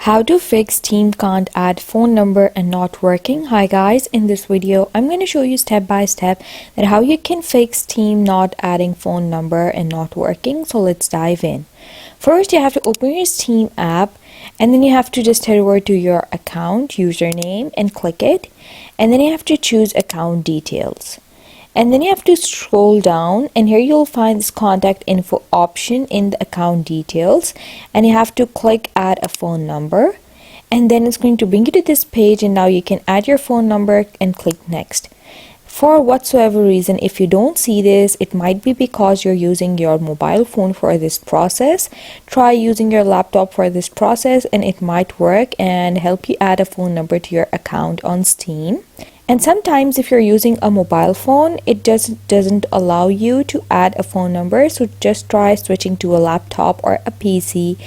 How to fix Steam can't add phone number and not working. Hi guys, in this video I'm going to show you step by step that how you can fix Steam not adding phone number and not working. So let's dive in. First you have to open your Steam app and then you have to just head over to your account username and click it, and then you have to choose account details. And then you have to scroll down and here you'll find this contact info option in the account details, and you have to click add a phone number, and then it's going to bring you to this page, and now you can add your phone number and click next. For whatsoever reason, if you don't see this, it might be because you're using your mobile phone for this process. Try using your laptop for this process and it might work and help you add a phone number to your account on Steam. And sometimes if you're using a mobile phone, it doesn't allow you to add a phone number, so just try switching to a laptop or a PC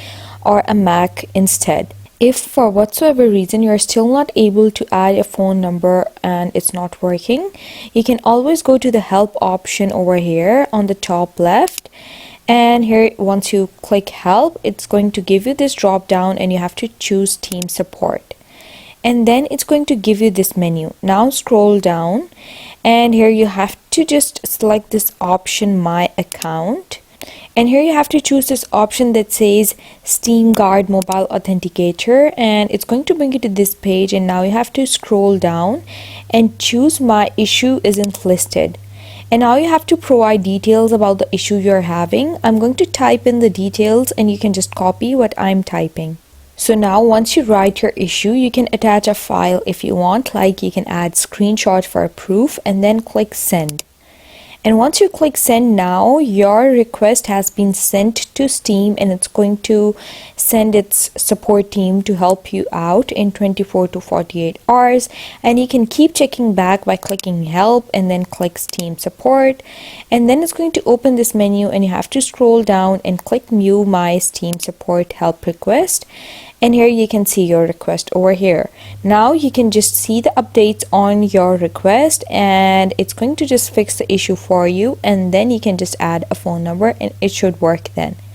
or a Mac instead. If for whatsoever reason you're still not able to add a phone number and it's not working, you can always go to the help option over here on the top left. And here, once you click help, it's going to give you this drop down and you have to choose Steam support. And then it's going to give you this menu. Now scroll down and here you have to just select this option, my account. And here you have to choose this option that says Steam Guard Mobile Authenticator, and it's going to bring you to this page, and now you have to scroll down and choose my issue isn't listed. And now you have to provide details about the issue you're having. I'm going to type in the details and you can just copy what I'm typing. So now once you write your issue, you can attach a file if you want, like you can add screenshot for proof and then click send. And once you click send, now your request has been sent to Steam and it's going to send its support team to help you out in 24 to 48 hours. And you can keep checking back by clicking help and then click Steam support. And then it's going to open this menu and you have to scroll down and click view my Steam support help request. And here you can see your request over here. Now you can just see the updates on your request and it's going to just fix the issue for you, and then you can just add a phone number and it should work then.